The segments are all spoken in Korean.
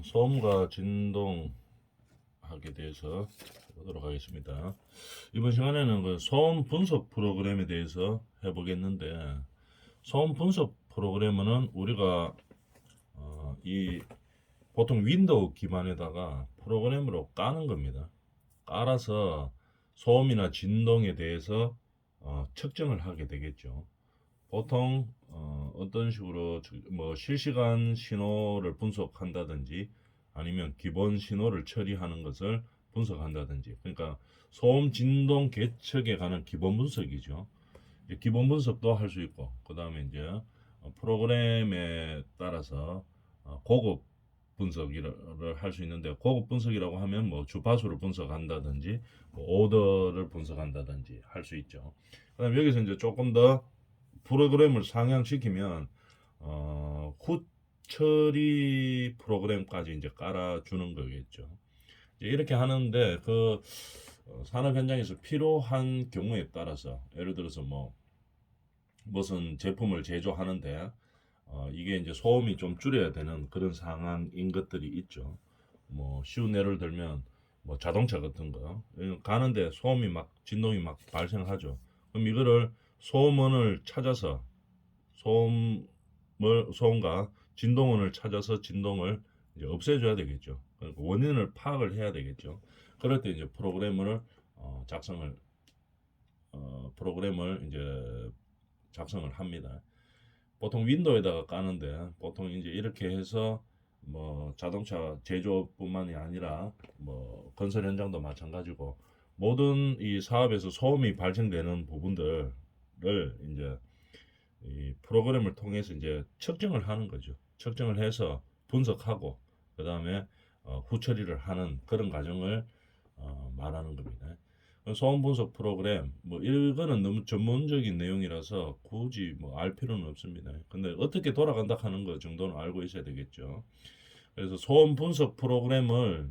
소음과 진동학에 대해서 보도록 하겠습니다. 이번 시간에는 그 소음 분석 프로그램에 대해서 해보겠는데, 소음 분석 프로그램은 우리가 이 보통 윈도우 기반에다가 프로그램으로 까는 겁니다. 깔아서 소음이나 진동에 대해서 측정을 하게 되겠죠. 보통 어떤 식으로 뭐 실시간 신호를 분석한다든지 아니면 기본 신호를 처리하는 것을 분석한다든지, 그러니까 소음 진동 계측에 관한 기본 분석이죠. 이제 기본 분석도 할 수 있고, 그 다음에 이제 프로그램에 따라서 고급 분석을 할 수 있는데, 고급 분석이라고 하면 뭐 주파수를 분석한다든지 뭐 오더를 분석한다든지 할 수 있죠. 그다음 여기서 이제 조금 더 프로그램을 상향시키면 후처리 프로그램까지 이제 깔아주는 거겠죠. 이제 이렇게 하는데 그 산업 현장에서 필요한 경우에 따라서, 예를 들어서 뭐 무슨 제품을 제조하는데 이게 이제 소음이 좀 줄여야 되는 그런 상황인 것들이 있죠. 뭐 쉬운 예를 들면 뭐 자동차 같은 거 가는데 소음이 막 진동이 막 발생하죠. 그럼 이거를 소음원을 찾아서 소음과 진동원을 찾아서 진동을 이제 없애줘야 되겠죠. 그러니까 원인을 파악을 해야 되겠죠. 그럴 때 이제 작성을 프로그램을 이제 작성을 합니다. 보통 윈도우에다가 까는데, 보통 이제 이렇게 해서 뭐 자동차 제조뿐만이 아니라 뭐 건설 현장도 마찬가지고 모든 이 사업에서 소음이 발생되는 부분들을 이제 이 프로그램을 통해서 이제 측정을 하는 거죠. 측정을 해서 분석하고 그 다음에 후처리를 하는 그런 과정을 말하는 겁니다. 소음 분석 프로그램 뭐 이거는 너무 전문적인 내용이라서 굳이 뭐 알 필요는 없습니다. 근데 어떻게 돌아간다 하는 거 정도는 알고 있어야 되겠죠. 그래서 소음 분석 프로그램을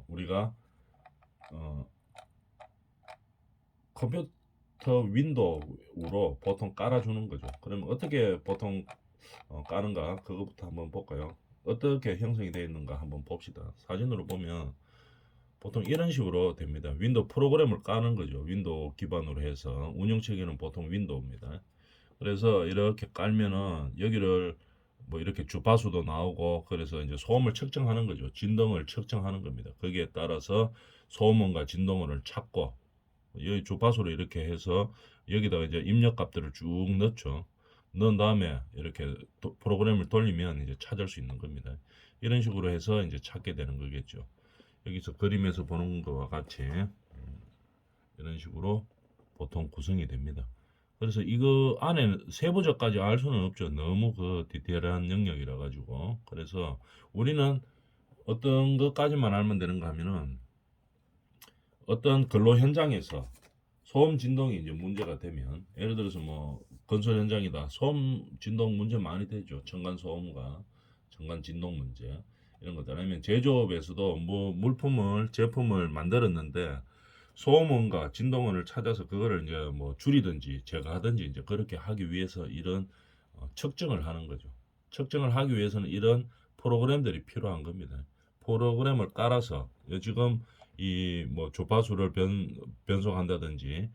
우리가 어, 컴퓨터 윈도우로 보통 깔아주는 거죠. 그러면 어떻게 보통 까는가 그것부터 한번 볼까요? 어떻게 형성이 되어 있는가 한번 봅시다. 사진으로 보면 보통 이런 식으로 됩니다. 윈도우 프로그램을 까는 거죠. 윈도우 기반으로 해서 운영체계는 보통 윈도우입니다. 그래서 이렇게 깔면은 여기를 뭐 이렇게 주파수도 나오고, 그래서 이제 소음을 측정하는 거죠. 진동을 측정하는 겁니다. 거기에 따라서 소음원과 진동원을 찾고 여기 주파수로 이렇게 해서 여기다가 이제 입력 값들을 쭉 넣죠. 넣은 다음에 이렇게 프로그램을 돌리면 이제 찾을 수 있는 겁니다. 이런 식으로 해서 이제 찾게 되는 거겠죠. 여기서 그림에서 보는 것과 같이 이런 식으로 보통 구성이 됩니다. 그래서 이거 안에 세부적까지 알 수는 없죠. 너무 그 디테일한 영역이라 가지고. 그래서 우리는 어떤 것까지만 알면 되는가 하면은, 어떤 근로 현장에서 소음 진동이 이제 문제가 되면, 예를 들어서 뭐 건설 현장이다. 소음 진동 문제 많이 되죠. 층간 소음과 층간 진동 문제 이런 것들. 아니면 제조업에서도 뭐 물품을 제품을 만들었는데 소음원과 진동원을 찾아서 그거를 이제 뭐 줄이든지 제거하든지 이제 그렇게 하기 위해서 이런 측정을 하는 거죠. 측정을 하기 위해서는 이런 프로그램들이 필요한 겁니다. 프로그램을 깔아서 지금 이 뭐 주파수를 변속한다든지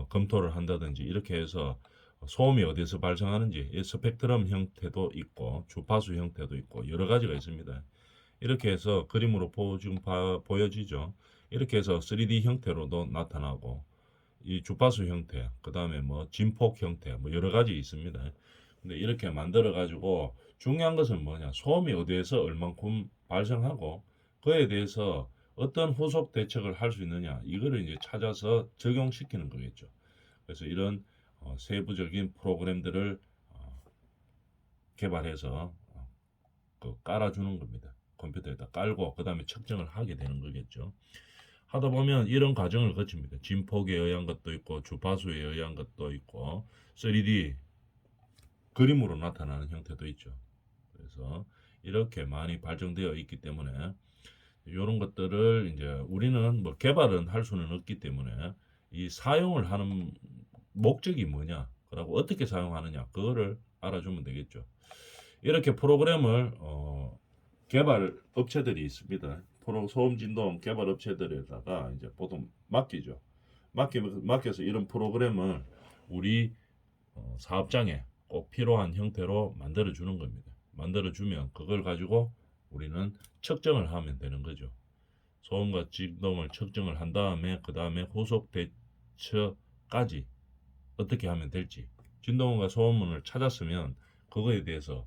검토를 한다든지 이렇게 해서 소음이 어디서 발생하는지, 이 스펙트럼 형태도 있고 주파수 형태도 있고 여러 가지가 있습니다. 이렇게 해서 그림으로 지금 보여지죠. 이렇게 해서 3D 형태로도 나타나고, 이 주파수 형태, 그 다음에 뭐 진폭 형태, 뭐 여러 가지 있습니다. 근데 이렇게 만들어 가지고 중요한 것은 뭐냐? 소음이 어디에서 얼만큼 발생하고 그에 대해서 어떤 후속 대책을 할 수 있느냐? 이거를 이제 찾아서 적용시키는 거겠죠. 그래서 이런 세부적인 프로그램들을 개발해서 그 깔아주는 겁니다. 컴퓨터에다 깔고 그 다음에 측정을 하게 되는 거겠죠. 하다 보면 이런 과정을 거칩니다. 진폭에 의한 것도 있고 주파수에 의한 것도 있고 3D 그림으로 나타나는 형태도 있죠. 그래서 이렇게 많이 발전되어 있기 때문에 이런 것들을 이제 우리는 뭐 개발은 할 수는 없기 때문에 이 사용을 하는 목적이 뭐냐, 그리고 어떻게 사용하느냐, 그거를 알아주면 되겠죠. 이렇게 프로그램을 개발 업체들이 있습니다. 소음 진동 개발 업체들에다가 이제 보통 맡기죠. 맡겨서 이런 프로그램을 우리 사업장에 꼭 필요한 형태로 만들어 주는 겁니다. 만들어 주면 그걸 가지고 우리는 측정을 하면 되는 거죠. 소음과 진동을 측정을 한 다음에 그 다음에 후속 대처까지 어떻게 하면 될지, 진동음과 소음을 찾았으면 그거에 대해서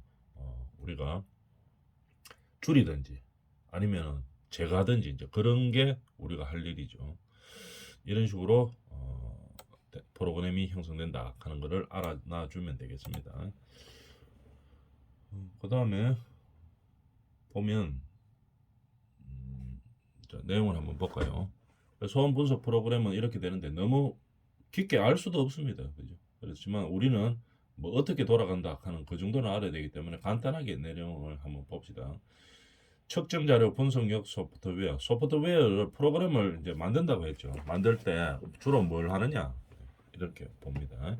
우리가 줄이든지 아니면 제거하든지 이제 그런 게 우리가 할 일이죠. 이런 식으로 프로그램이 형성된다 하는 것을 알아놔 주면 되겠습니다. 그 다음에 보면 내용을 한번 볼까요? 소음 분석 프로그램은 이렇게 되는데 너무 깊게 알 수도 없습니다. 그죠? 그렇지만 우리는 뭐 어떻게 돌아간다 하는 그 정도는 알아야 되기 때문에 간단하게 내용을 한번 봅시다. 측정 자료 분석력 소프트웨어. 소프트웨어를 프로그램을 이제 만든다고 했죠. 만들 때 주로 뭘 하느냐? 이렇게 봅니다.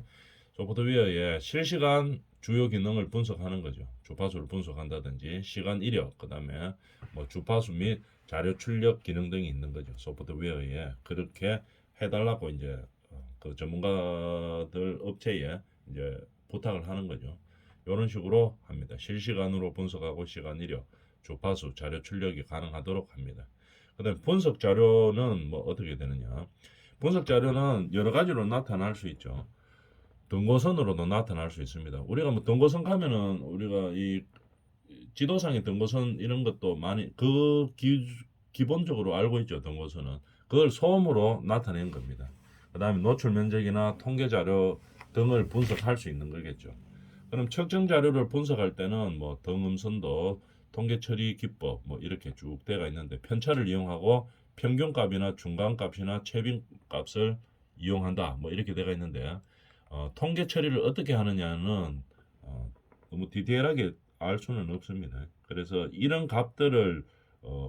소프트웨어의 실시간 주요 기능을 분석하는 거죠. 주파수를 분석한다든지 시간 이력, 그다음에 뭐 주파수 및 자료 출력 기능 등이 있는 거죠. 소프트웨어에 그렇게 해달라고 이제 그 전문가들 업체에 이제 부탁을 하는 거죠. 이런 식으로 합니다. 실시간으로 분석하고 시간 이력, 주파수, 자료 출력이 가능하도록 합니다. 그다음 분석 자료는 뭐 어떻게 되느냐? 분석 자료는 여러 가지로 나타날 수 있죠. 등고선으로도 나타날 수 있습니다. 우리가 뭐 등고선 가면은 우리가 이 지도상의 등고선 이런 것도 많이 기본적으로 알고 있죠. 등고선은 그걸 소음으로 나타낸 겁니다. 그 다음에 노출 면적이나 통계 자료 등을 분석할 수 있는 거겠죠. 그럼 측정 자료를 분석할 때는 뭐 등음선도, 통계 처리 기법 뭐 이렇게 쭉 되어 있는데 편차를 이용하고 평균값이나 중간값이나 최빈값을 이용한다 뭐 이렇게 되어 있는데 통계 처리를 어떻게 하느냐는 너무 디테일하게 알 수는 없습니다. 그래서 이런 값들을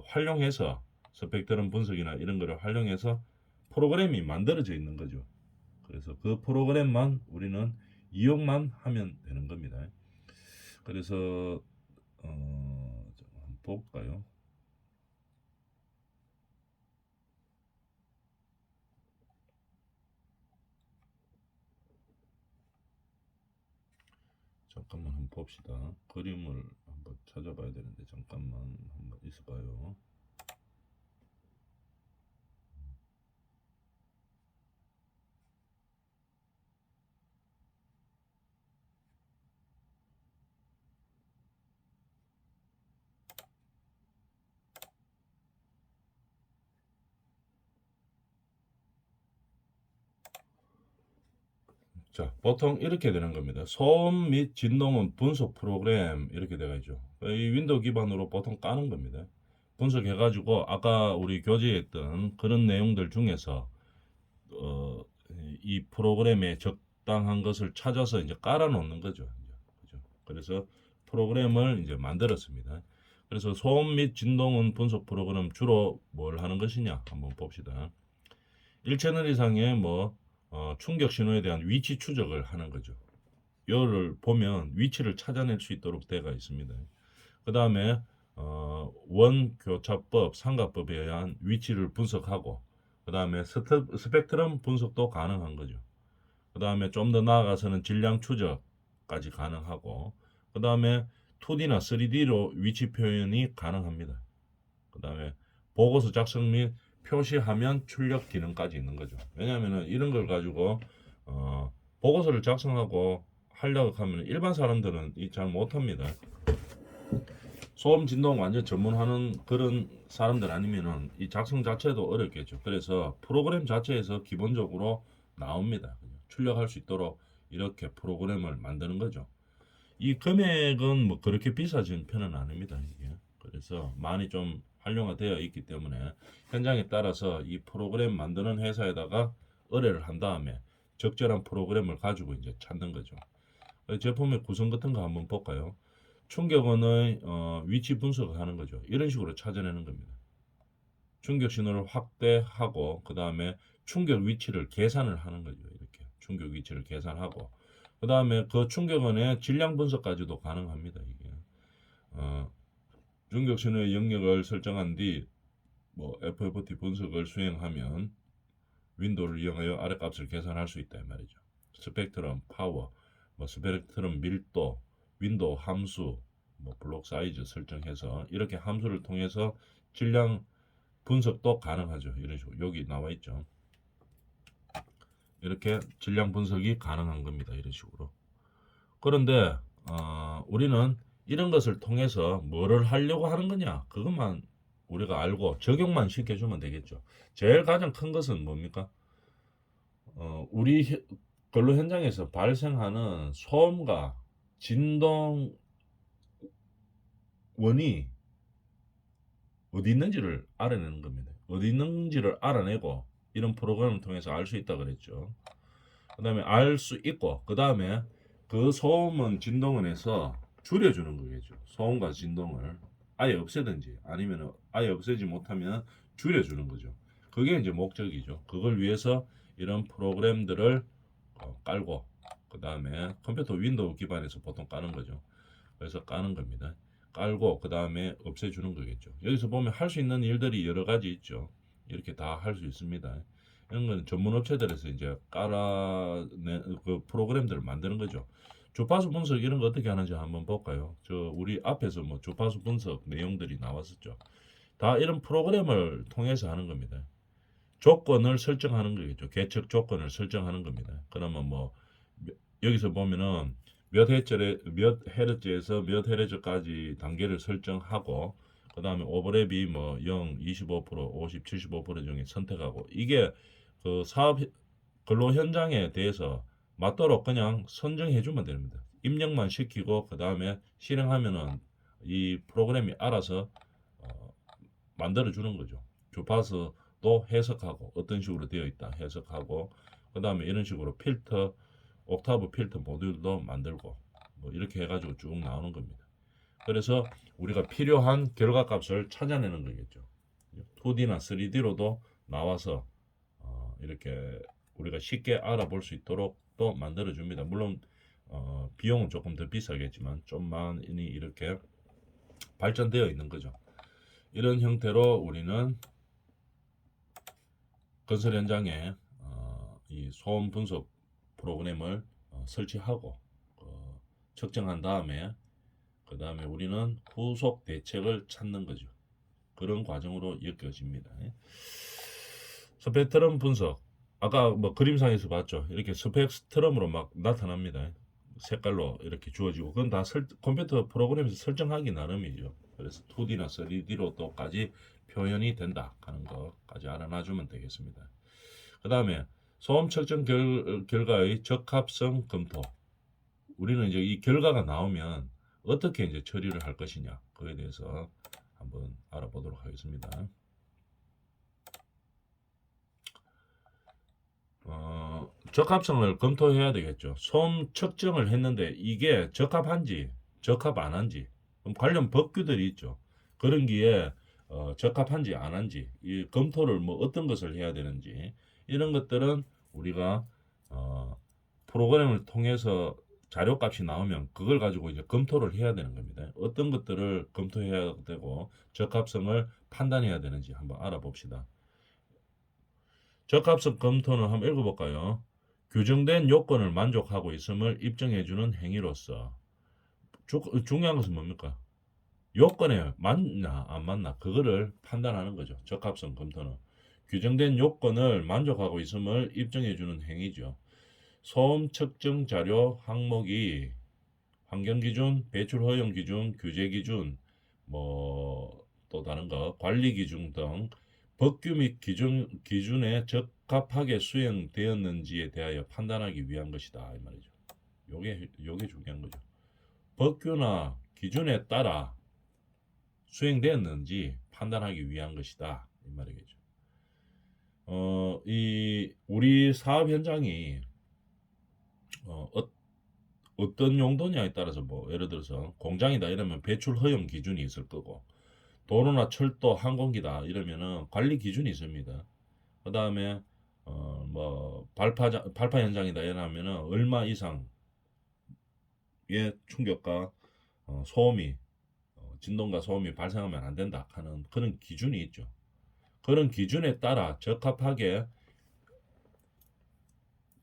활용해서 스펙트럼 분석이나 이런 거를 활용해서 프로그램이 만들어져 있는 거죠. 그래서 그 프로그램만 우리는 이용만 하면 되는 겁니다. 그래서 한번 볼까요? 잠깐만 한번 봅시다. 그림을 한번 찾아봐야 되는데 잠깐만 한번 있어봐요. 자, 보통 이렇게 되는 겁니다. 소음 및 진동음 분석 프로그램 이렇게 되어 있죠. 이 윈도우 기반으로 보통 까는 겁니다. 분석해가지고 아까 우리 교재했던 그런 내용들 중에서 어, 이 프로그램에 적당한 것을 찾아서 이제 깔아 놓는 거죠. 그죠? 그래서 프로그램을 이제 만들었습니다. 그래서 소음 및 진동음 분석 프로그램 주로 뭘 하는 것이냐 한번 봅시다. 1채널 이상의 뭐 충격 신호에 대한 위치 추적을 하는 거죠. 이를 보면 위치를 찾아낼 수 있도록 되어 있습니다. 그 다음에 원교차법, 삼가법에 의한 위치를 분석하고 그 다음에 스펙트럼 분석도 가능한 거죠. 그 다음에 좀 더 나아가서는 질량 추적까지 가능하고 그 다음에 2D나 3D로 위치 표현이 가능합니다. 그 다음에 보고서 작성 및 표시 화면 출력 기능까지 있는 거죠. 왜냐하면 이런 걸 가지고 보고서를 작성하고 하려고 하면 일반 사람들은 잘 못합니다. 소음 진동 완전 전문하는 그런 사람들 아니면은 이 작성 자체도 어렵겠죠. 그래서 프로그램 자체에서 기본적으로 나옵니다. 출력할 수 있도록 이렇게 프로그램을 만드는 거죠. 이 금액은 뭐 그렇게 비싸진 편은 아닙니다. 이게. 그래서 많이 좀 활용화되어 있기 때문에 현장에 따라서 이 프로그램 만드는 회사에다가 의뢰를 한 다음에 적절한 프로그램을 가지고 이제 찾는 거죠. 제품의 구성 같은 거 한번 볼까요? 충격원의 위치 분석을 하는 거죠. 이런 식으로 찾아내는 겁니다. 충격 신호를 확대하고 그 다음에 충격 위치를 계산을 하는 거죠. 이렇게 충격 위치를 계산하고 그 다음에 그 충격원의 질량 분석까지도 가능합니다. 이게 중격신호의 영역을 설정한 뒤 뭐 FFT 분석을 수행하면 윈도우를 이용하여 아래 값을 계산할 수 있다 이 말이죠. 스펙트럼, 파워, 뭐 스펙트럼 밀도, 윈도우 함수, 뭐 블록 사이즈 설정해서 이렇게 함수를 통해서 질량 분석도 가능하죠. 이런 식으로 여기 나와 있죠. 이렇게 질량 분석이 가능한 겁니다. 이런 식으로. 그런데 우리는 이런 것을 통해서 뭐를 하려고 하는 거냐? 그것만 우리가 알고 적용만 시켜주면 되겠죠. 제일 가장 큰 것은 뭡니까? 우리 근로 현장에서 발생하는 소음과 진동 원이 어디 있는지를 알아내는 겁니다. 어디 있는지를 알아내고 이런 프로그램을 통해서 알 수 있다 그랬죠. 그 다음에 알 수 있고 그 다음에 그 소음은 진동원에서 줄여주는 거겠죠. 소음과 진동을 아예 없애든지 아니면 아예 없애지 못하면 줄여주는 거죠. 그게 이제 목적이죠. 그걸 위해서 이런 프로그램들을 깔고 그 다음에 컴퓨터 윈도우 기반에서 보통 까는 거죠. 그래서 까는 겁니다. 깔고 그 다음에 없애주는 거겠죠. 여기서 보면 할 수 있는 일들이 여러 가지 있죠. 이렇게 다 할 수 있습니다. 이런 건 전문 업체들에서 이제 깔아낸 그 프로그램들을 만드는 거죠. 주파수 분석 이런 거 어떻게 하는지 한번 볼까요? 우리 앞에서 뭐 주파수 분석 내용들이 나왔었죠. 다 이런 프로그램을 통해서 하는 겁니다. 조건을 설정하는 거겠죠. 계측 조건을 설정하는 겁니다. 그러면 뭐 여기서 보면은 몇 헤르츠에서 몇 헤르츠까지 단계를 설정하고 그 다음에 오버랩이 뭐 0, 25%, 50, 75% 중에 선택하고 이게 그 사업 근로 현장에 대해서 맞도록 그냥 선정해 주면 됩니다. 입력만 시키고 그 다음에 실행하면은 이 프로그램이 알아서 만들어 주는 거죠. 주파수도 해석하고 어떤 식으로 되어 있다 해석하고 그 다음에 이런 식으로 필터 옥타브 필터 모듈도 만들고 뭐 이렇게 해가지고 쭉 나오는 겁니다. 그래서 우리가 필요한 결과값을 찾아내는 거겠죠. 2D나 3D로도 나와서 이렇게 우리가 쉽게 알아볼 수 있도록 또 만들어 줍니다. 물론 비용은 조금 더 비싸겠지만 좀 많이 이렇게 발전되어 있는 거죠. 이런 형태로 우리는 건설 현장에 이 소음 분석 프로그램을 설치하고 측정한 다음에 그 다음에 우리는 후속 대책을 찾는 거죠. 그런 과정으로 엮여집니다. 스펙트럼 분석 아까 뭐 그림상에서 봤죠. 이렇게 스펙트럼으로 막 나타납니다. 색깔로 이렇게 주어지고 그건 다 컴퓨터 프로그램에서 설정하기 나름이죠. 그래서 2D나 3D로도까지 표현이 된다 하는 것까지 알아놔주면 되겠습니다. 그 다음에 소음 측정 결과의 적합성 검토. 우리는 이제 이 결과가 나오면 어떻게 이제 처리를 할 것이냐 그에 대해서 한번 알아보도록 하겠습니다. 적합성을 검토해야 되겠죠. 소음 측정을 했는데 이게 적합한지 적합 안 한지 관련 법규들이 있죠. 그런 기에 적합한지 안 한지 이 검토를 뭐 어떤 것을 해야 되는지 이런 것들은 우리가 프로그램을 통해서 자료값이 나오면 그걸 가지고 이제 검토를 해야 되는 겁니다. 어떤 것들을 검토해야 되고 적합성을 판단해야 되는지 한번 알아봅시다. 적합성 검토는 한번 읽어볼까요? 규정된 요건을 만족하고 있음을 입증해주는 행위로서 중요한 것은 뭡니까? 요건에 맞나 안 맞나 그거를 판단하는 거죠. 적합성 검토는 규정된 요건을 만족하고 있음을 입증해주는 행위죠. 소음 측정 자료 항목이 환경기준, 배출허용기준, 규제기준, 뭐 또 다른 거 관리기준 등 법규 및 기준에 적합하게 수행되었는지에 대하여 판단하기 위한 것이다 이 말이죠. 요게 중요한 거죠. 법규나 기준에 따라 수행되었는지 판단하기 위한 것이다 이 말이겠죠. 이 우리 사업 현장이 어떤 용도냐에 따라서 뭐 예를 들어서 공장이다 이러면 배출 허용 기준이 있을 거고 도로나 철도 항공기다 이러면은 관리 기준이 있습니다. 그 다음에 뭐 발파 현장이다 이러면은 얼마 이상의 충격과 소음이 진동과 소음이 발생하면 안 된다 하는 그런 기준이 있죠. 그런 기준에 따라 적합하게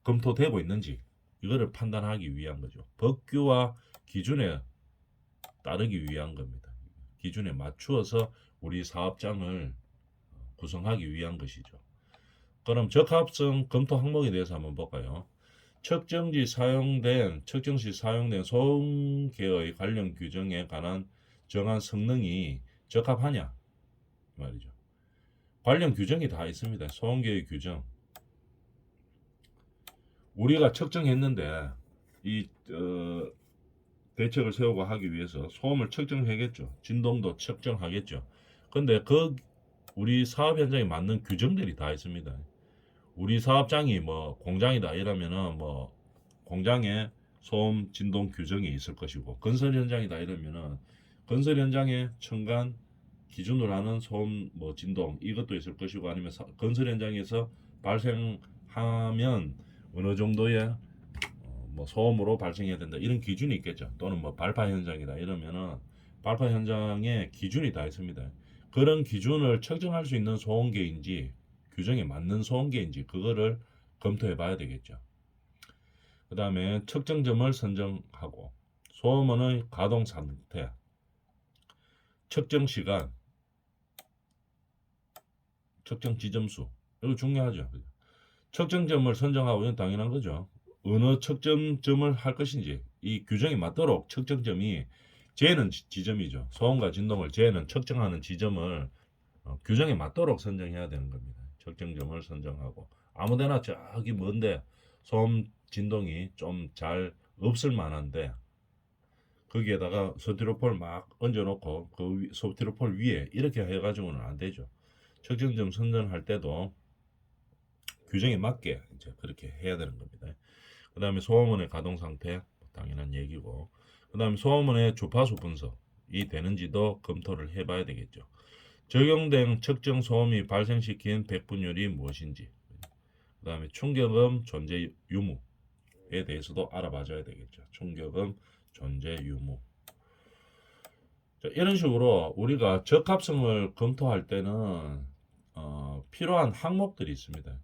검토되고 있는지 이거를 판단하기 위한 거죠. 법규와 기준에 따르기 위한 겁니다. 기준에 맞추어서 우리 사업장을 구성하기 위한 것이죠. 그럼 적합성 검토 항목에 대해서 한번 볼까요? 측정시 사용된 소음계의 관련 규정에 관한 정한 성능이 적합하냐 말이죠. 관련 규정이 다 있습니다. 소음계의 규정. 우리가 측정했는데 이 대책을 세우고 하기 위해서 소음을 측정하겠죠. 진동도 측정하겠죠. 근데 우리 사업 현장에 맞는 규정들이 다 있습니다. 우리 사업장이 뭐 공장이다 이러면은 뭐 공장에 소음 진동 규정이 있을 것이고, 건설 현장이다 이러면은 건설 현장에 첨간 기준으로 하는 소음 뭐 진동 이것도 있을 것이고, 아니면 건설 현장에서 발생하면 어느 정도의 뭐 소음으로 발생해야 된다 이런 기준이 있겠죠. 또는 뭐 발파 현장이다 이러면은 발파 현장에 기준이 다 있습니다. 그런 기준을 측정할 수 있는 소음계인지 규정에 맞는 소음계인지 그거를 검토해 봐야 되겠죠. 그 다음에 측정점을 선정하고, 소음원의 가동 상태, 측정 시간, 측정 지점수 이거 중요하죠. 측정점을 선정하고 이건 당연한 거죠. 어느 측정점을 할 것인지 이 규정에 맞도록 측정점이 재는 지점이죠. 소음과 진동을 재는 측정하는 지점을 규정에 맞도록 선정해야 되는 겁니다. 측정점을 선정하고, 아무데나 저기 먼데 소음 진동이 좀 잘 없을 만한데 거기에다가 스티로폴 막 얹어놓고 그 스티로폴 위에 이렇게 해가지고는 안 되죠. 측정점 선정할 때도 규정에 맞게 이제 그렇게 해야 되는 겁니다. 그 다음에 소음원의 가동 상태 당연한 얘기고, 그 다음에 소음원의 주파수 분석이 되는지도 검토를 해봐야 되겠죠. 적용된 측정 소음이 발생시킨 백분율이 무엇인지, 그 다음에 충격음 존재 유무에 대해서도 알아봐줘야 되겠죠. 충격음 존재 유무. 자, 이런 식으로 우리가 적합성을 검토할 때는 필요한 항목들이 있습니다.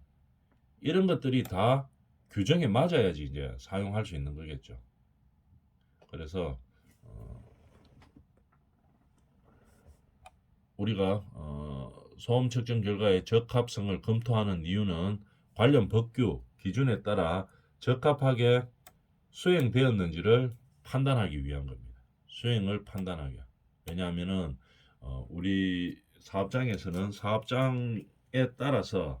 이런 것들이 다 규정에 맞아야지 이제 사용할 수 있는 거겠죠. 그래서 우리가 소음 측정 결과의 적합성을 검토하는 이유는 관련 법규 기준에 따라 적합하게 수행되었는지를 판단하기 위한 겁니다. 수행을 판단하기. 왜냐하면은 우리 사업장에서는 사업장에 따라서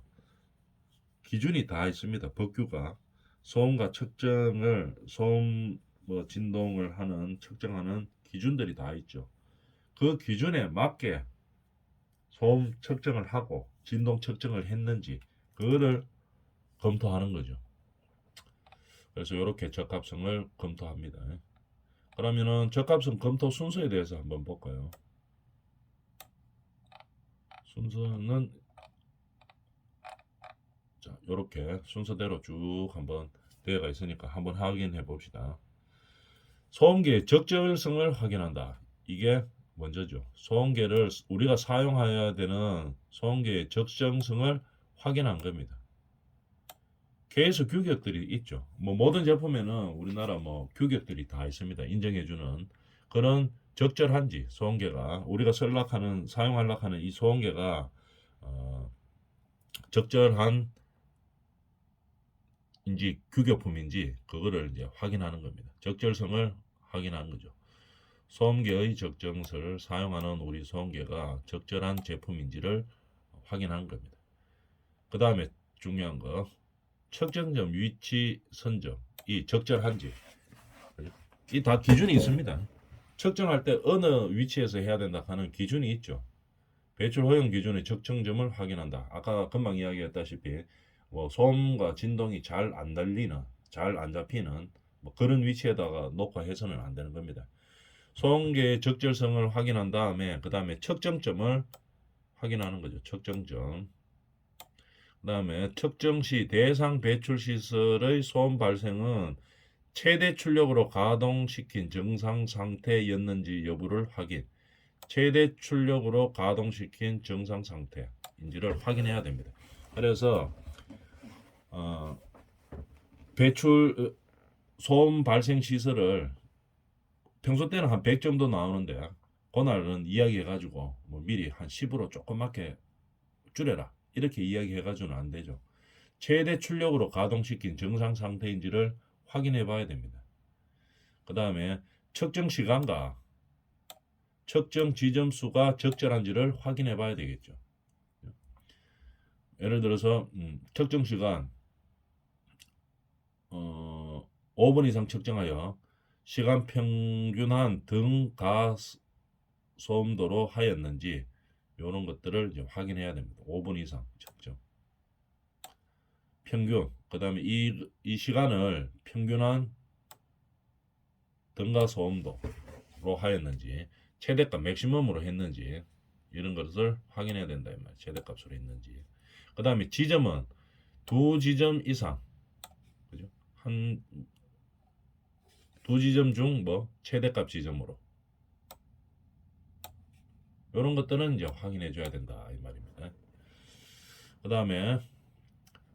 기준이 다 있습니다. 법규가 소음과 측정을 소음 뭐 진동을 하는 측정하는 기준들이 다 있죠. 그 기준에 맞게 소음 측정을 하고 진동 측정을 했는지 그거를 검토하는 거죠. 그래서 이렇게 적합성을 검토합니다. 그러면은 적합성 검토 순서에 대해서 한번 볼까요? 순서는 자, 이렇게 순서대로 쭉 한번 되어가 있으니까 한번 확인해 봅시다. 소음계의 적절성을 확인한다. 이게 먼저죠. 소음계를 우리가 사용해야 되는 소음계의 적정성을 확인한 겁니다. 계에서 규격들이 있죠. 뭐 모든 제품에는 우리나라 뭐 규격들이 다 있습니다. 인정해주는 그런 적절한지 소음계가 우리가 사용하려고 하는 이 소음계가 적절한 인지 규격품인지 그거를 이제 확인하는 겁니다. 적절성을 확인하는 거죠. 소음계의 적정성을 사용하는 우리 소음계가 적절한 제품인지를 확인하는 겁니다. 그 다음에 중요한 거 측정점 위치 선정이 적절한지 이 다 기준이 있습니다. 측정할 때 어느 위치에서 해야 된다 하는 기준이 있죠. 배출 허용 기준의 적정점을 확인한다. 아까 금방 이야기했다시피 뭐 소음과 진동이 잘 안 들리는, 잘 안 잡히는 뭐 그런 위치에다가 놓고 해서는 안 되는 겁니다. 소음계의 적절성을 확인한 다음에 그 다음에 측정점을 확인하는 거죠. 측정점. 그 다음에 측정 시 대상 배출 시설의 소음 발생은 최대 출력으로 가동시킨 정상 상태였는지 여부를 확인. 최대 출력으로 가동시킨 정상 상태인지를 확인해야 됩니다. 그래서 배출 소음 발생 시설을 평소 때는 한 100 정도 나오는데 그날은 이야기해가지고 뭐 미리 한 10으로 조그맣게 줄여라 이렇게 이야기해가지고는 안 되죠. 최대 출력으로 가동시킨 정상 상태인지를 확인해 봐야 됩니다. 그 다음에 측정 시간과 측정 지점 수가 적절한지를 확인해 봐야 되겠죠. 예를 들어서 측정 시간 5분 이상 측정하여 시간 평균한 등가소음도로 하였는지 이런 것들을 이제 확인해야 됩니다. 5분 이상 측정 평균, 그 다음에 이 시간을 평균한 등가소음도로 하였는지 최대값 맥시멈으로 했는지 이런 것을 확인해야 된다 이 말. 최대값으로 했는지. 그 다음에 지점은 2지점 이상, 그죠? 한 2지점 중 뭐 최대값 지점으로 이런 것들은 이제 확인해 줘야 된다 이 말입니다. 그 다음에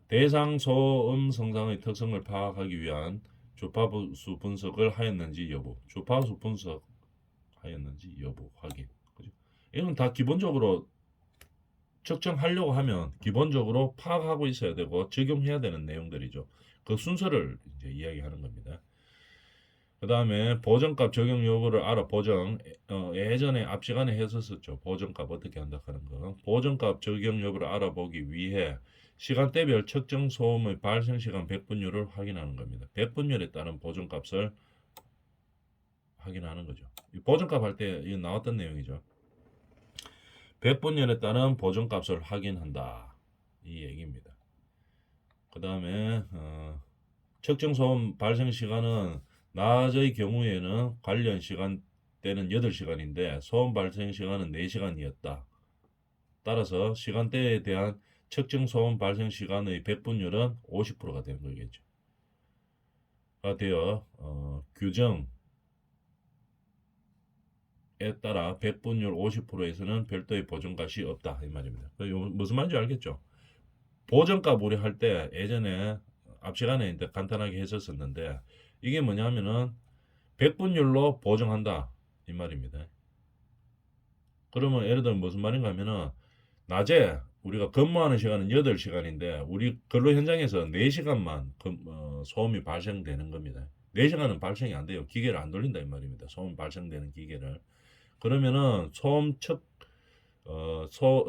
대상 소음 성상의 특성을 파악하기 위한 주파수 분석을 하였는지 여부, 주파수 분석하였는지 여부 확인. 그죠? 이건 다 기본적으로 측정하려고 하면 기본적으로 파악하고 있어야 되고 적용해야 되는 내용들이죠. 그 순서를 이제 이야기하는 겁니다. 그 다음에 보정값 적용 여부를 알아. 보정 예전에 앞 시간에 했었죠. 보정값 어떻게 한다 하는 거. 보정값 적용 여부를 알아보기 위해 시간대별 측정 소음의 발생 시간 백분율을 확인하는 겁니다. 백분율에 따른 보정값을 확인하는 거죠. 이 보정값 할 때 이거 나왔던 내용이죠. 백분율에 따른 보정값을 확인한다. 이 얘기입니다. 그 다음에 측정 소음 발생 시간은 낮의 경우에는 관련 시간대는 8시간인데 소음 발생 시간은 4시간이었다. 따라서 시간대에 대한 측정 소음 발생 시간의 백분율은 50%가 되는 거겠죠. 가 되어 규정에 따라 백분율 50%에서는 별도의 보정값이 없다 이 말입니다. 무슨 말인지 알겠죠? 보정값 우리 할 때 예전에 앞 시간에 간단하게 했었었는데 이게 뭐냐면은 백분율로 보정한다 이 말입니다. 그러면 예를 들면 무슨 말인가 하면은 낮에 우리가 근무하는 시간은 8시간인데 우리 근로 현장에서 4시간만 소음이 발생되는 겁니다. 4시간은 발생이 안 돼요. 기계를 안 돌린다 이 말입니다. 소음 발생되는 기계를. 그러면은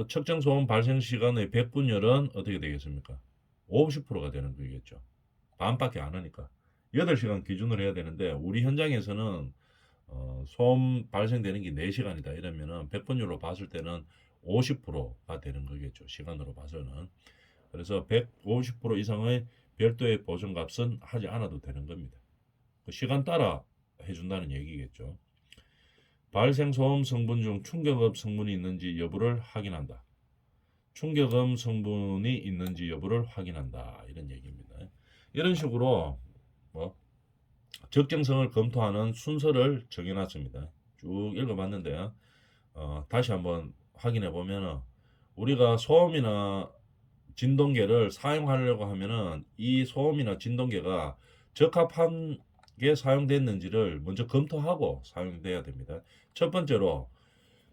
측정 소음 발생 시간의 백분율은 어떻게 되겠습니까? 50%가 되는 거겠죠. 반밖에 안 하니까. 8시간 기준으로 해야 되는데 우리 현장에서는 소음 발생되는 게 4시간이다 이러면은 백분율로 봤을 때는 50%가 되는 거겠죠. 시간으로 봐서는. 그래서 150% 이상의 별도의 보정값은 하지 않아도 되는 겁니다. 그 시간 따라 해준다는 얘기겠죠. 발생 소음 성분 중 충격음 성분이 있는지 여부를 확인한다. 충격음 성분이 있는지 여부를 확인한다. 이런 얘기입니다. 이런 식으로 뭐 적정성을 검토하는 순서를 정해놨습니다. 쭉 읽어봤는데 다시 한번 확인해 보면 우리가 소음이나 진동계를 사용하려고 하면은 이 소음이나 진동계가 적합한 게 사용됐는지를 먼저 검토하고 사용돼야 됩니다. 첫 번째로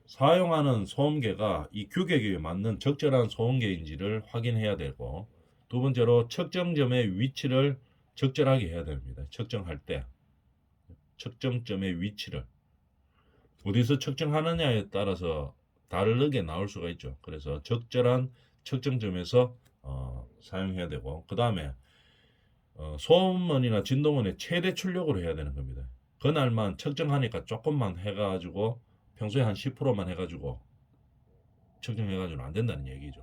사용하는 소음계가 이 규격에 맞는 적절한 소음계인지를 확인해야 되고 두 번째로 측정점의 위치를 적절하게 해야 됩니다. 측정할 때 측정점의 위치를 어디서 측정하느냐에 따라서 다르게 나올 수가 있죠. 그래서 적절한 측정점에서 사용해야 되고 그 다음에 소음원이나 진동원의 최대 출력으로 해야 되는 겁니다. 그날만 측정하니까 조금만 해가지고 평소에 한 10%만 해가지고 측정해가지고는 안 된다는 얘기죠.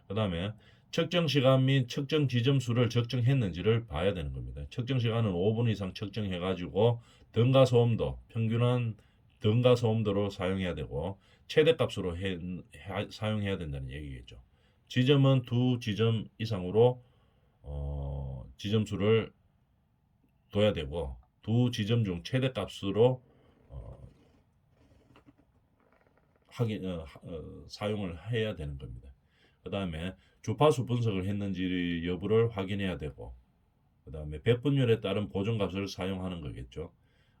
그 다음에 측정 시간 및 측정 지점 수를 적정했는지를 봐야 되는 겁니다. 측정 시간은 5분 이상 측정해가지고 등가 소음도 평균한 등가 소음도로 사용해야 되고 최대값으로 사용해야 된다는 얘기겠죠. 지점은 2지점 이상으로 지점 수를 둬야 되고 2지점 중 최대값으로 사용을 해야 되는 겁니다. 그 다음에 주파수 분석을 했는지 여부를 확인해야 되고, 그 다음에 배분율에 따른 보정값을 사용하는 거겠죠.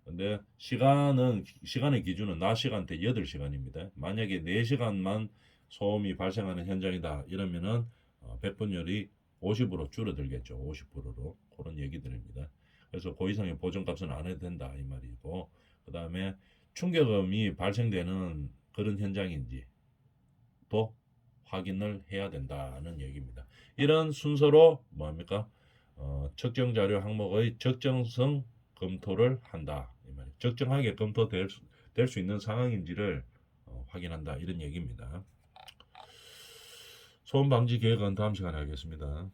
근데 시간의 기준은 낮 시간대 8시간입니다. 만약에 4시간만 소음이 발생하는 현장이다 이러면은 배분율이 50으로 줄어들겠죠. 50%로 그런 얘기들입니다. 그래서 그 이상의 보정값은 안 해도 된다 이 말이고, 그 다음에 충격음이 발생되는 그런 현장인지 또 확인을 해야 된다는 얘기입니다. 이런 순서로 뭐합니까? 측정 자료 항목의 적정성 검토를 한다. 이 말이에요. 적정하게 검토될 수 있는 상황인지를 확인한다. 이런 얘기입니다. 소음 방지 계획은 다음 시간에 하겠습니다.